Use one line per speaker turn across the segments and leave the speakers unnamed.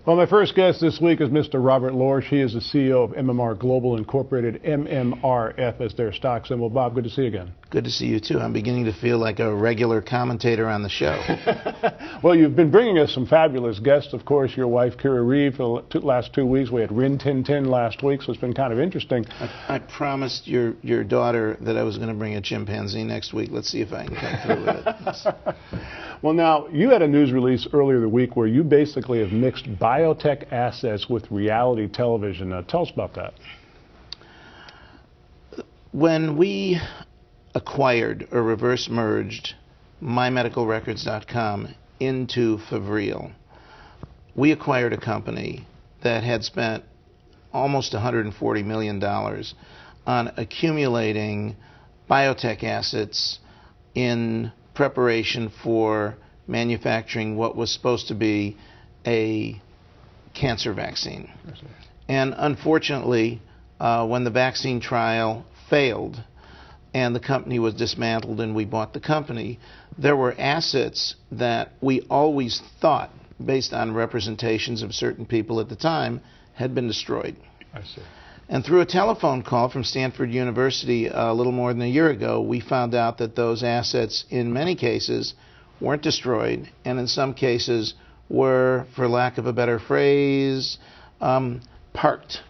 Well, my first guest this week is Mr. Robert Lorsch. He is the CEO of MMR Global Incorporated, MMRF as their stock symbol. Bob, good to see you again.
Good to see you, too. I'm beginning to feel like a regular commentator on the show.
Well, you've been bringing us some fabulous guests. Of course, your wife, Kira Reeve, for the last 2 weeks. We had Rin Tin Tin last week, so it's been kind of interesting.
I promised your daughter that I was going to bring a chimpanzee next week. Let's see if I can come through with it.
Well, now, you had a news release earlier the week where you basically have mixed biotech assets with reality television. Tell us about that.
When we acquired or reverse merged MyMedicalRecords.com into Favril, we acquired a company that had spent almost $140 million on accumulating biotech assets in preparation for manufacturing what was supposed to be a cancer vaccine. And unfortunately, when the vaccine trial failed and the company was dismantled and we bought the company, there were assets that we always thought, based on representations of certain people at the time, had been destroyed.
I see.
And through a telephone call from Stanford University a little more than a year ago, we found out that those assets, in many cases, weren't destroyed, and in some cases were, for lack of a better phrase, parked.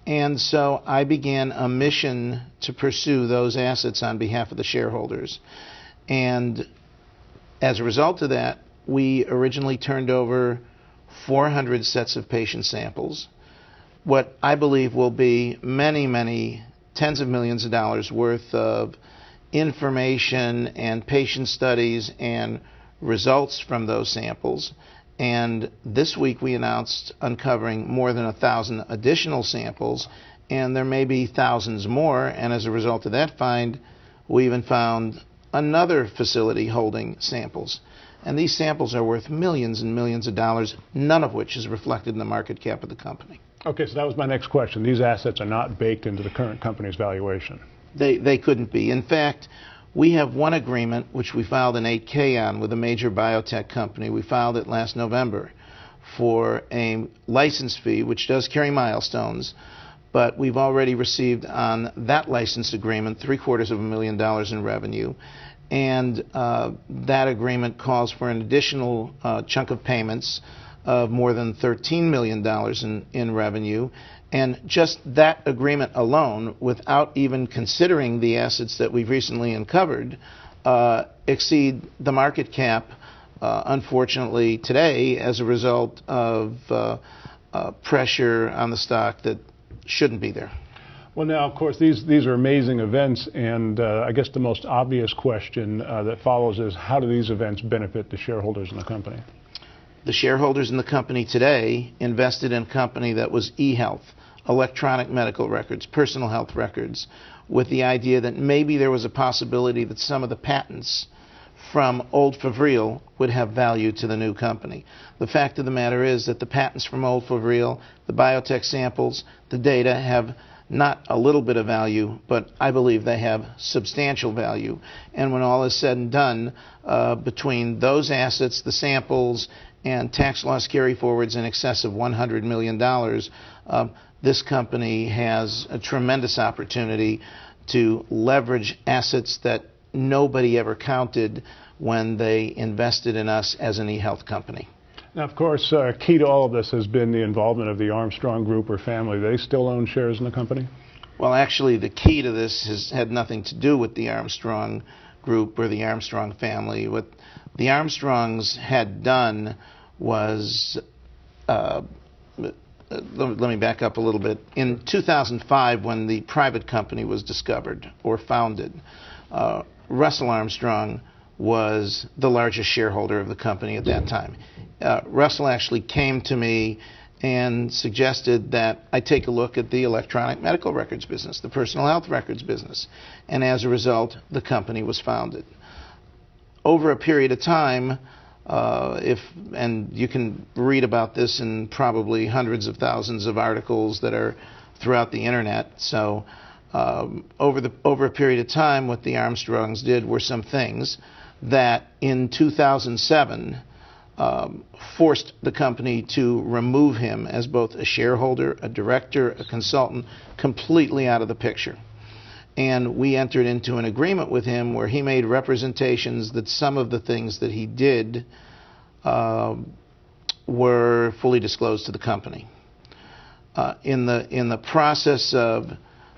And so I began a mission to pursue those assets on behalf of the shareholders. And as a result of that, we originally turned over 400 sets of patient samples, what I believe will be many, many tens of millions of dollars worth of information and patient studies and results from those samples. And this week we announced uncovering more than 1,000 additional samples, and there may be thousands more. And as a result of that find, we even found another facility holding samples. And these samples are worth millions and millions of dollars, none of which is reflected in the market cap of the company.
Okay, so that was my next question. These assets are not baked into the current company's valuation.
They couldn't be. In fact, we have one agreement which we filed an 8K on with a major biotech company. We filed it last November for a license fee, which does carry milestones, but we've already received on that license agreement $750,000 in revenue. And that agreement calls for an additional chunk of payments of more than $13 million in revenue. And just that agreement alone, without even considering the assets that we've recently uncovered, exceed the market cap, unfortunately, today as a result of pressure on the stock that shouldn't be there.
Well, now, of course, these are amazing events, and I guess the most obvious question that follows is, how do these events benefit the shareholders in the company?
The shareholders in the company today invested in a company that was e-health, electronic medical records, personal health records, with the idea that maybe there was a possibility that some of the patents from old Favril would have value to the new company. The fact of the matter is that the patents from old Favril, the biotech samples, the data have not a little bit of value, but I believe they have substantial value. And when all is said and done, between those assets, the samples, and tax loss carry forwards in excess of $100 million, this company has a tremendous opportunity to leverage assets that nobody ever counted when they invested in us as an e-health company.
Now, of course, key to all of this has been the involvement of the Armstrong Group or family. They still own shares in the company?
Well, actually, the key to this has had nothing to do with the Armstrong Group or the Armstrong family. What the Armstrongs had done was, let me back up a little bit. In 2005, when the private company was discovered or founded, Russell Armstrong was the largest shareholder of the company at that time. Russell actually came to me and suggested that I take a look at the electronic medical records business, the personal health records business, and as a result, the company was founded. Over a period of time, and you can read about this in probably hundreds of thousands of articles that are throughout the internet. So over a period of time, what the Armstrongs did were some things that in 2007 forced the company to remove him as both a shareholder, a director, a consultant, completely out of the picture. And we entered into an agreement with him where he made representations that some of the things that he did were fully disclosed to the company. In the process of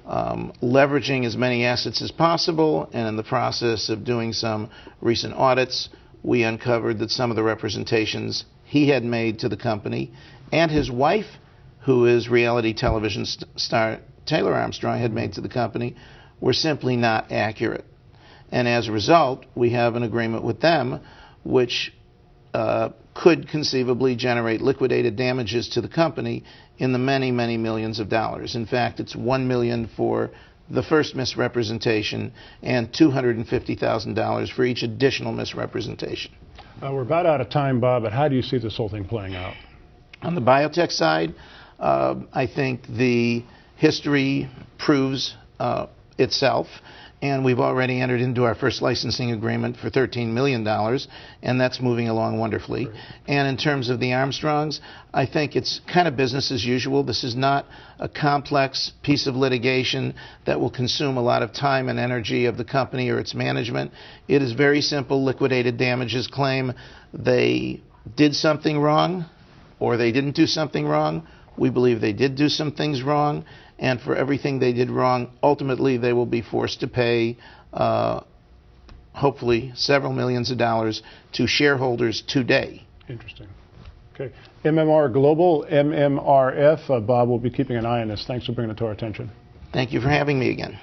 leveraging as many assets as possible, and in the process of doing some recent audits, we uncovered that some of the representations he had made to the company, and his wife, who is reality television star Taylor Armstrong, had made to the company, were simply not accurate. And as a result, we have an agreement with them which could conceivably generate liquidated damages to the company in the many, many millions of dollars. In fact, it's $1 million for the first misrepresentation and $250,000 for each additional misrepresentation.
We're about out of time, Bob, but how do you see this whole thing playing out?
On the biotech side, I think the history proves itself, and we've already entered into our first licensing agreement for $13 million, and that's moving along wonderfully. Great. And in terms of the Armstrongs, I think it's kind of business as usual. This is not a complex piece of litigation that will consume a lot of time and energy of the company or its management. It is very simple liquidated damages claim. They did something wrong, or they didn't do something wrong. We believe they did do some things wrong, and for everything they did wrong, ultimately they will be forced to pay, hopefully, several millions of dollars to shareholders today.
Interesting. Okay. MMR Global, MMRF. Bob will be keeping an eye on this. Thanks for bringing it to our attention.
Thank you for having me again.